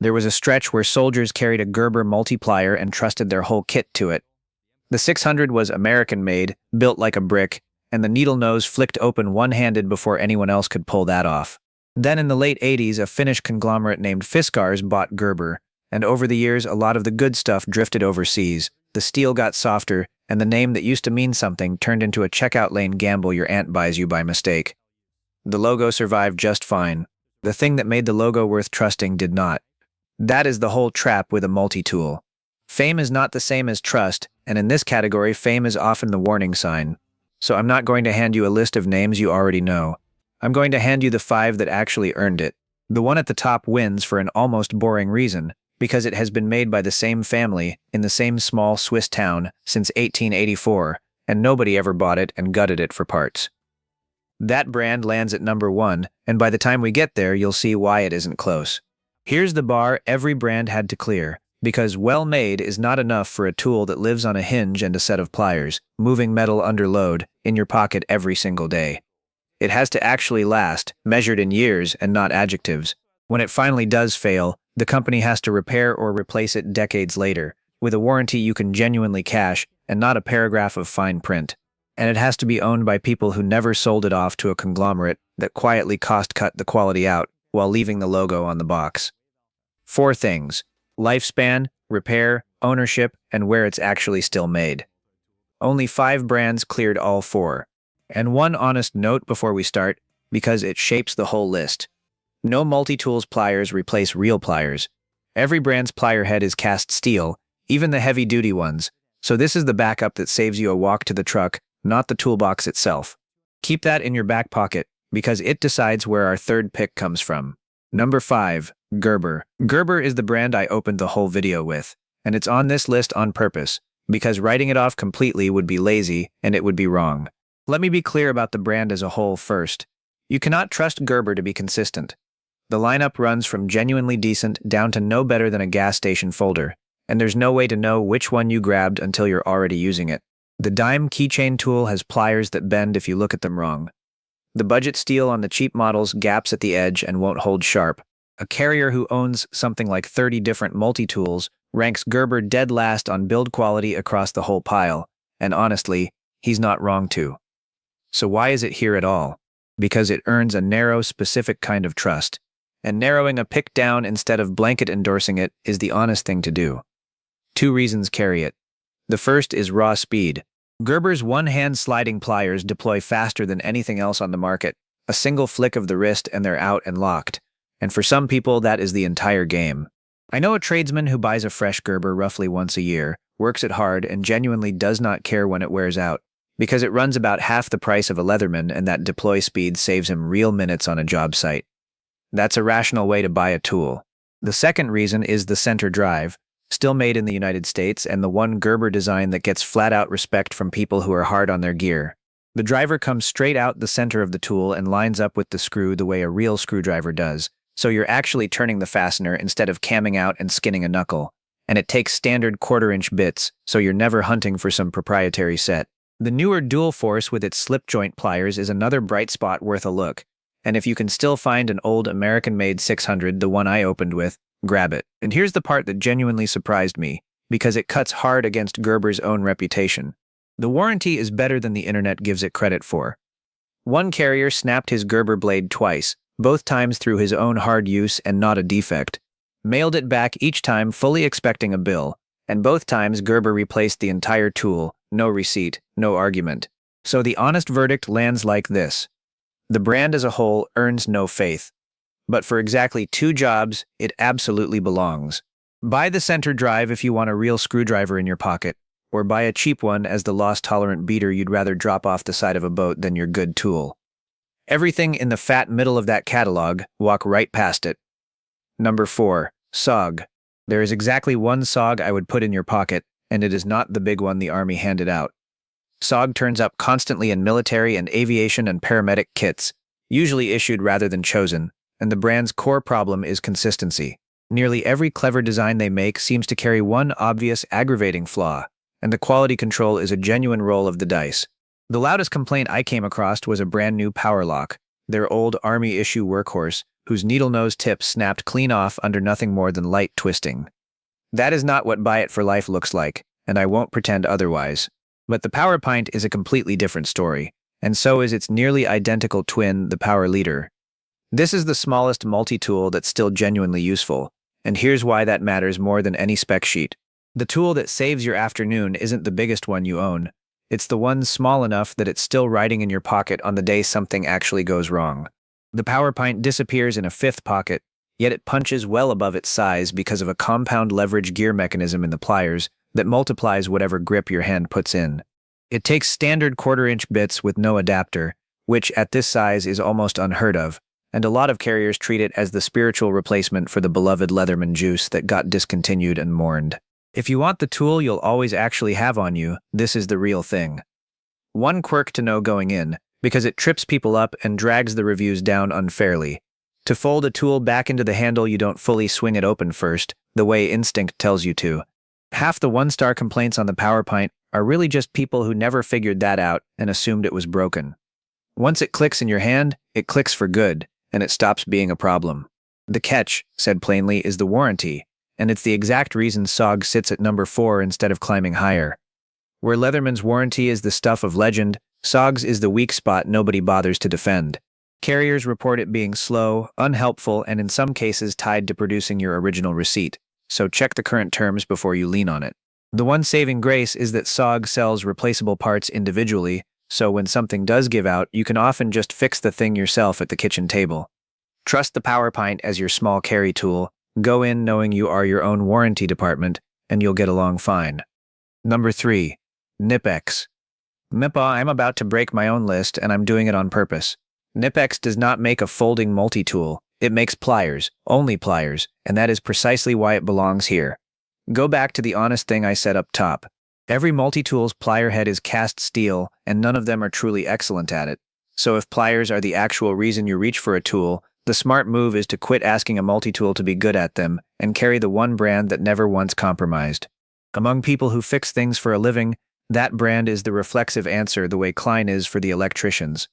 There was a stretch where soldiers carried a Gerber multiplier and trusted their whole kit to it. The 600 was American-made, built like a brick, and the needle nose flicked open one-handed before anyone else could pull that off. Then in the late 80s, a Finnish conglomerate named Fiskars bought Gerber, and over the years a lot of the good stuff drifted overseas. The steel got softer, and the name that used to mean something turned into a checkout lane gamble your aunt buys you by mistake. The logo survived just fine. The thing that made the logo worth trusting did not. That is the whole trap with a multi-tool. Fame is not the same as trust, and in this category, fame is often the warning sign. So I'm not going to hand you a list of names you already know. I'm going to hand you the 5 that actually earned it. The one at the top wins for an almost boring reason, because it has been made by the same family in the same small Swiss town since 1884, and nobody ever bought it and gutted it for parts. That brand lands at number 1, and by the time we get there, you'll see why it isn't close. Here's the bar every brand had to clear, because well-made is not enough for a tool that lives on a hinge and a set of pliers, moving metal under load, in your pocket every single day. It has to actually last, measured in years and not adjectives. When it finally does fail, the company has to repair or replace it decades later, with a warranty you can genuinely cash and not a paragraph of fine print. And it has to be owned by people who never sold it off to a conglomerate that quietly cost-cut the quality out while leaving the logo on the box. 4 things: lifespan, repair, ownership, and where it's actually still made. Only 5 brands cleared all 4. And one honest note before we start, because it shapes the whole list. No multi-tools pliers replace real pliers. Every brand's plier head is cast steel, even the heavy-duty ones, so this is the backup that saves you a walk to the truck, not the toolbox itself. Keep that in your back pocket, because it decides where our third pick comes from. Number 5. Gerber. Gerber is the brand I opened the whole video with, and it's on this list on purpose, because writing it off completely would be lazy and it would be wrong. Let me be clear about the brand as a whole first. You cannot trust Gerber to be consistent. The lineup runs from genuinely decent down to no better than a gas station folder, and there's no way to know which one you grabbed until you're already using it. The dime keychain tool has pliers that bend if you look at them wrong. The budget steel on the cheap models gaps at the edge and won't hold sharp. A carrier who owns something like 30 different multi-tools ranks Gerber dead last on build quality across the whole pile, and honestly, he's not wrong too. So why is it here at all? Because it earns a narrow, specific kind of trust, and narrowing a pick down instead of blanket endorsing it is the honest thing to do. 2 reasons carry it. The first is raw speed. Gerber's one-hand sliding pliers deploy faster than anything else on the market. A single flick of the wrist and they're out and locked. And for some people, that is the entire game. I know a tradesman who buys a fresh Gerber roughly once a year, works it hard, and genuinely does not care when it wears out, because it runs about half the price of a Leatherman and that deploy speed saves him real minutes on a job site. That's a rational way to buy a tool. The second reason is the center drive, still made in the United States, and the one Gerber design that gets flat-out respect from people who are hard on their gear. The driver comes straight out the center of the tool and lines up with the screw the way a real screwdriver does, so you're actually turning the fastener instead of camming out and skinning a knuckle. And it takes standard quarter-inch bits, so you're never hunting for some proprietary set. The newer dual force with its slip joint pliers is another bright spot worth a look, and if you can still find an old American-made 600, the one I opened with, grab it. And here's the part that genuinely surprised me, because it cuts hard against Gerber's own reputation. The warranty is better than the internet gives it credit for. One carrier snapped his Gerber blade twice, both times through his own hard use and not a defect. Mailed it back each time fully expecting a bill, and both times Gerber replaced the entire tool, no receipt, no argument. So the honest verdict lands like this. The brand as a whole earns no faith. But for exactly 2 jobs, it absolutely belongs. Buy the center drive if you want a real screwdriver in your pocket, or buy a cheap one as the loss-tolerant beater you'd rather drop off the side of a boat than your good tool. Everything in the fat middle of that catalog, walk right past it. Number 4. SOG. There is exactly one SOG I would put in your pocket, and it is not the big one the Army handed out. SOG turns up constantly in military and aviation and paramedic kits, usually issued rather than chosen, and the brand's core problem is consistency. Nearly every clever design they make seems to carry one obvious aggravating flaw, and the quality control is a genuine roll of the dice. The loudest complaint I came across was a brand new power lock, their old Army issue workhorse, whose needle nose tip snapped clean off under nothing more than light twisting. That is not what Buy It for Life looks like, and I won't pretend otherwise. But the Power Pint is a completely different story, and so is its nearly identical twin, the Power Leader. This is the smallest multi-tool that's still genuinely useful, and here's why that matters more than any spec sheet. The tool that saves your afternoon isn't the biggest one you own. It's the one small enough that it's still riding in your pocket on the day something actually goes wrong. The Power Pint disappears in a fifth pocket, yet it punches well above its size because of a compound leverage gear mechanism in the pliers that multiplies whatever grip your hand puts in. It takes standard quarter-inch bits with no adapter, which at this size is almost unheard of, and a lot of carriers treat it as the spiritual replacement for the beloved Leatherman juice that got discontinued and mourned. If you want the tool you'll always actually have on you, this is the real thing. One quirk to know going in, because it trips people up and drags the reviews down unfairly. To fold a tool back into the handle, you don't fully swing it open first, the way instinct tells you to. Half the one-star complaints on the Power Pint are really just people who never figured that out and assumed it was broken. Once it clicks in your hand, it clicks for good, and it stops being a problem. The catch, said plainly, is the warranty, and it's the exact reason SOG sits at number 4 instead of climbing higher. Where Leatherman's warranty is the stuff of legend, SOG's is the weak spot nobody bothers to defend. Carriers report it being slow, unhelpful, and in some cases tied to producing your original receipt, so check the current terms before you lean on it. The one saving grace is that SOG sells replaceable parts individually, so when something does give out, you can often just fix the thing yourself at the kitchen table. Trust the Power Pint as your small carry tool. Go in knowing you are your own warranty department, and you'll get along fine. Number 3. Knipex. I'm about to break my own list, and I'm doing it on purpose. Knipex does not make a folding multi-tool. It makes pliers, only pliers, and that is precisely why it belongs here. Go back to the honest thing I said up top. Every multi-tool's plier head is cast steel, and none of them are truly excellent at it. So if pliers are the actual reason you reach for a tool, the smart move is to quit asking a multi-tool to be good at them and carry the one brand that never once compromised. Among people who fix things for a living, that brand is the reflexive answer the way Klein is for the electricians.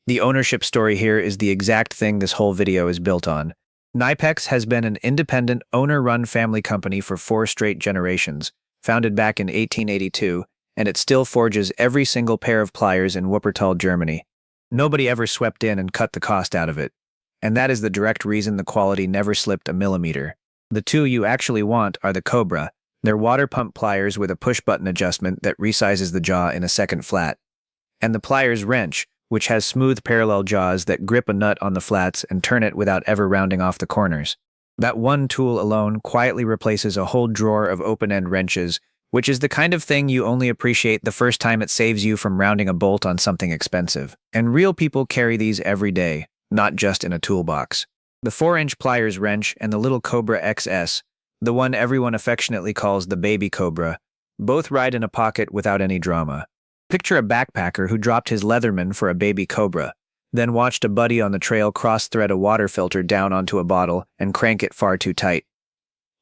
The ownership story here is the exact thing this whole video is built on. Knipex has been an independent, owner-run family company for 4 straight generations, founded back in 1882, and it still forges every single pair of pliers in Wuppertal, Germany. Nobody ever swept in and cut the cost out of it. And that is the direct reason the quality never slipped a millimeter. The two you actually want are the Cobra. They're water pump pliers with a push-button adjustment that resizes the jaw in a second flat. And the pliers wrench, which has smooth parallel jaws that grip a nut on the flats and turn it without ever rounding off the corners. That one tool alone quietly replaces a whole drawer of open-end wrenches, which is the kind of thing you only appreciate the first time it saves you from rounding a bolt on something expensive. And real people carry these every day, not just in a toolbox. The 4-inch pliers wrench and the little Cobra XS, the one everyone affectionately calls the baby Cobra, both ride in a pocket without any drama. Picture a backpacker who dropped his Leatherman for a baby Cobra, then watched a buddy on the trail cross-thread a water filter down onto a bottle and crank it far too tight.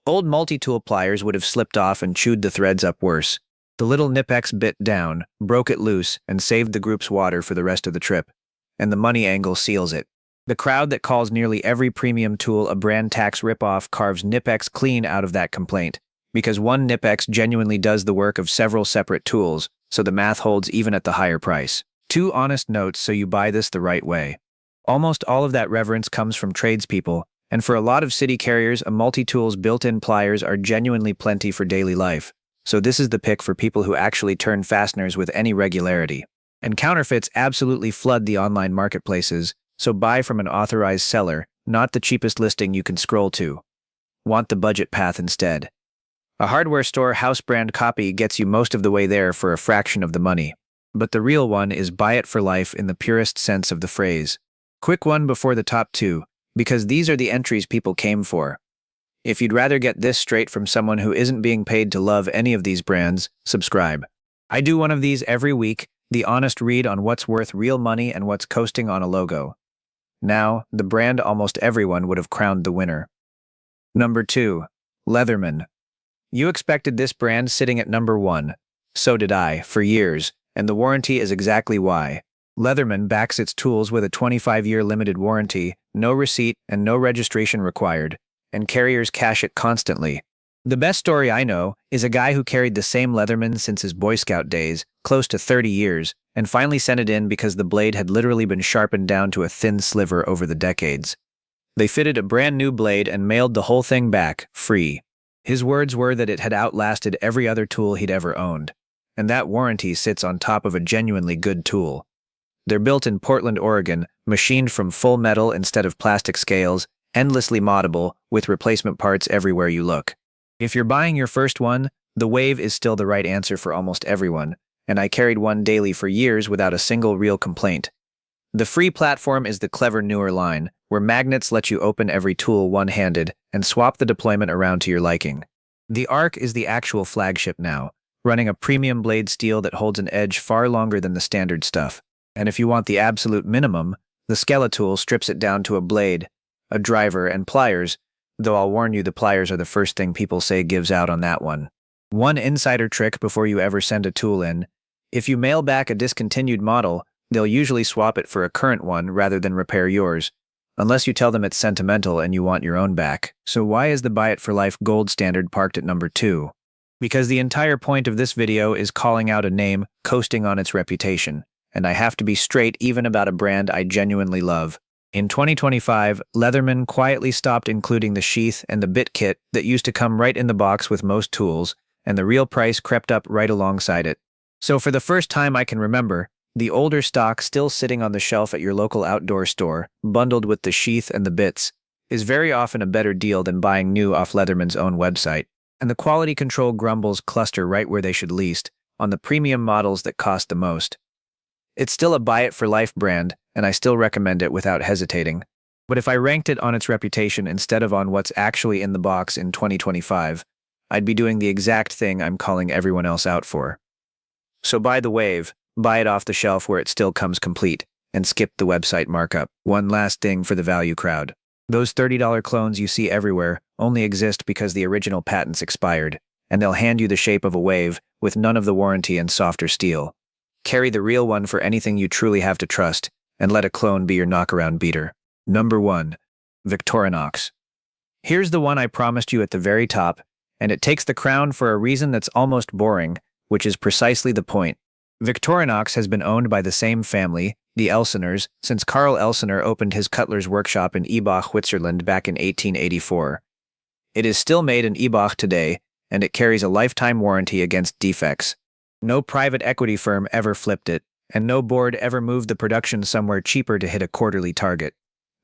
Old multi-tool pliers would have slipped off and chewed the threads up worse. The little Knipex bit down, broke it loose, and saved the group's water for the rest of the trip. And the money angle seals it. The crowd that calls nearly every premium tool a brand tax ripoff carves Knipex clean out of that complaint, because one Knipex genuinely does the work of several separate tools, so the math holds even at the higher price. 2 honest notes so you buy this the right way. Almost all of that reverence comes from tradespeople, and for a lot of city carriers, a multi-tool's built-in pliers are genuinely plenty for daily life, so this is the pick for people who actually turn fasteners with any regularity. And counterfeits absolutely flood the online marketplaces, so buy from an authorized seller, not the cheapest listing you can scroll to. Want the budget path instead. A hardware store house brand copy gets you most of the way there for a fraction of the money. But the real one is buy it for life in the purest sense of the phrase. Quick one before the top 2, because these are the entries people came for. If you'd rather get this straight from someone who isn't being paid to love any of these brands, subscribe. I do one of these every week, the honest read on what's worth real money and what's coasting on a logo. Now, the brand almost everyone would have crowned the winner. Number 2. Leatherman. You expected this brand sitting at number 1. So did I, for years, and the warranty is exactly why. Leatherman backs its tools with a 25-year limited warranty, no receipt, and no registration required, and carriers cash it constantly. The best story I know is a guy who carried the same Leatherman since his Boy Scout days, close to 30 years, and finally sent it in because the blade had literally been sharpened down to a thin sliver over the decades. They fitted a brand new blade and mailed the whole thing back, free. His words were that it had outlasted every other tool he'd ever owned, and that warranty sits on top of a genuinely good tool. They're built in Portland, Oregon, machined from full metal instead of plastic scales, endlessly moddable, with replacement parts everywhere you look. If you're buying your first one, the Wave is still the right answer for almost everyone, and I carried one daily for years without a single real complaint. The free platform is the clever newer line, where magnets let you open every tool one-handed and swap the deployment around to your liking. The Arc is the actual flagship now, running a premium blade steel that holds an edge far longer than the standard stuff. And if you want the absolute minimum, the Skeletool strips it down to a blade, a driver, and pliers, though I'll warn you the pliers are the first thing people say gives out on that one. One insider trick before you ever send a tool in: if you mail back a discontinued model, they'll usually swap it for a current one rather than repair yours, unless you tell them it's sentimental and you want your own back. So why is the Buy It for Life gold standard parked at number 2? Because the entire point of this video is calling out a name coasting on its reputation, and I have to be straight even about a brand I genuinely love. In 2025, Leatherman quietly stopped including the sheath and the bit kit that used to come right in the box with most tools, and the real price crept up right alongside it. So for the first time I can remember, the older stock still sitting on the shelf at your local outdoor store, bundled with the sheath and the bits, is very often a better deal than buying new off Leatherman's own website, and the quality control grumbles cluster right where they should least, on the premium models that cost the most. It's still a Buy It for Life brand, and I still recommend it without hesitating. But if I ranked it on its reputation instead of on what's actually in the box in 2025, I'd be doing the exact thing I'm calling everyone else out for. So buy the Wave, buy it off the shelf where it still comes complete, and skip the website markup. One last thing for the value crowd. Those $30 clones you see everywhere only exist because the original patents expired, and they'll hand you the shape of a Wave with none of the warranty and softer steel. Carry the real one for anything you truly have to trust, and let a clone be your knockaround beater. Number 1. Victorinox. Here's the one I promised you at the very top, and it takes the crown for a reason that's almost boring, which is precisely the point. Victorinox has been owned by the same family, the Elseners, since Carl Elsener opened his cutler's workshop in Ebach, Switzerland back in 1884. It is still made in Ebach today, and it carries a lifetime warranty against defects. No private equity firm ever flipped it, and no board ever moved the production somewhere cheaper to hit a quarterly target.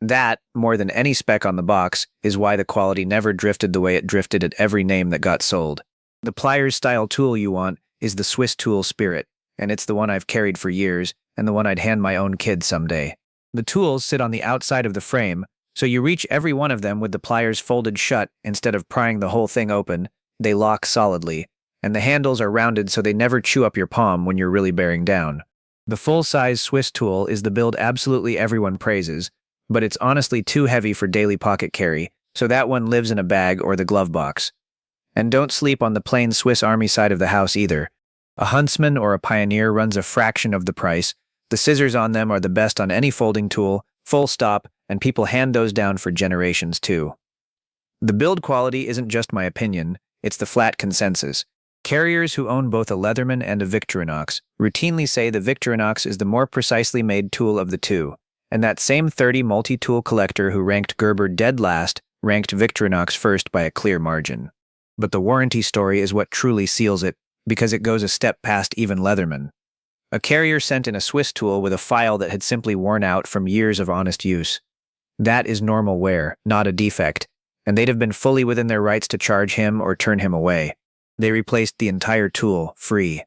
That, more than any spec on the box, is why the quality never drifted the way it drifted at every name that got sold. The pliers-style tool you want is the Swiss tool Spirit, and it's the one I've carried for years, and the one I'd hand my own kid someday. The tools sit on the outside of the frame, so you reach every one of them with the pliers folded shut instead of prying the whole thing open. They lock solidly, and the handles are rounded so they never chew up your palm when you're really bearing down. The full-size Swiss tool is the build absolutely everyone praises, but it's honestly too heavy for daily pocket carry, so that one lives in a bag or the glove box. And don't sleep on the plain Swiss Army side of the house either. A Huntsman or a Pioneer runs a fraction of the price. The scissors on them are the best on any folding tool, full stop, and people hand those down for generations too. The build quality isn't just my opinion, it's the flat consensus. Carriers who own both a Leatherman and a Victorinox routinely say the Victorinox is the more precisely made tool of the two, and that same 30 multi-tool collector who ranked Gerber dead last ranked Victorinox first by a clear margin. But the warranty story is what truly seals it, because it goes a step past even Leatherman. A carrier sent in a Swiss tool with a file that had simply worn out from years of honest use. That is normal wear, not a defect, and they'd have been fully within their rights to charge him or turn him away. They replaced the entire tool, free.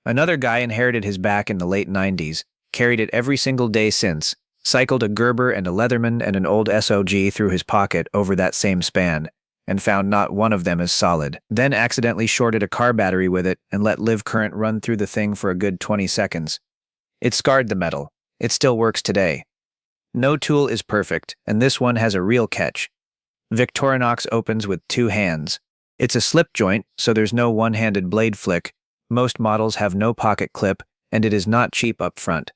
Another guy inherited his back in the late 90s, carried it every single day since, cycled a Gerber and a Leatherman and an old SOG through his pocket over that same span, and found not one of them as solid. Then accidentally shorted a car battery with it and let live current run through the thing for a good 20 seconds. It scarred the metal. It still works today. No tool is perfect, and this one has a real catch. Victorinox opens with 2 hands. It's a slip joint, so there's no one-handed blade flick. Most models have no pocket clip, and it is not cheap up front.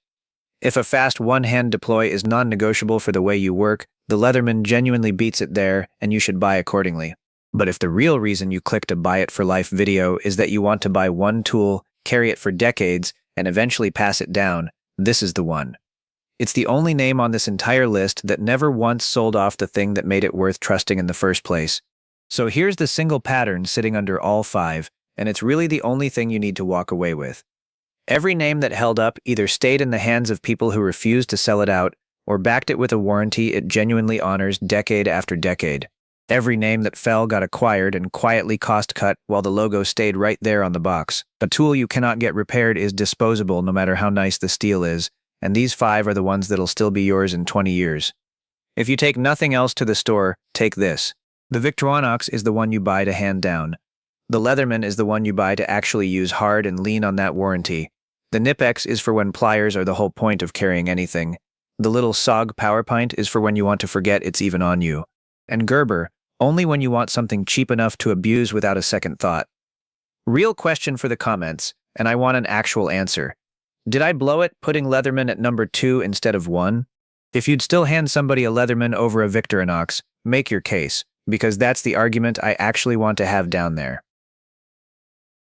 If a fast one-hand deploy is non-negotiable for the way you work, the Leatherman genuinely beats it there, and you should buy accordingly. But if the real reason you click to buy it for life video is that you want to buy one tool, carry it for decades, and eventually pass it down, this is the one. It's the only name on this entire list that never once sold off the thing that made it worth trusting in the first place. So here's the single pattern sitting under all 5, and it's really the only thing you need to walk away with. Every name that held up either stayed in the hands of people who refused to sell it out, or backed it with a warranty it genuinely honors decade after decade. Every name that fell got acquired and quietly cost-cut while the logo stayed right there on the box. A tool you cannot get repaired is disposable no matter how nice the steel is, and these 5 are the ones that'll still be yours in 20 years. If you take nothing else to the store, take this. The Victorinox is the one you buy to hand down. The Leatherman is the one you buy to actually use hard and lean on that warranty. The Knipex is for when pliers are the whole point of carrying anything. The little SOG power pint is for when you want to forget it's even on you. And Gerber, only when you want something cheap enough to abuse without a second thought. Real question for the comments, and I want an actual answer. Did I blow it putting Leatherman at number 2 instead of 1? If you'd still hand somebody a Leatherman over a Victorinox, make your case, because that's the argument I actually want to have down there.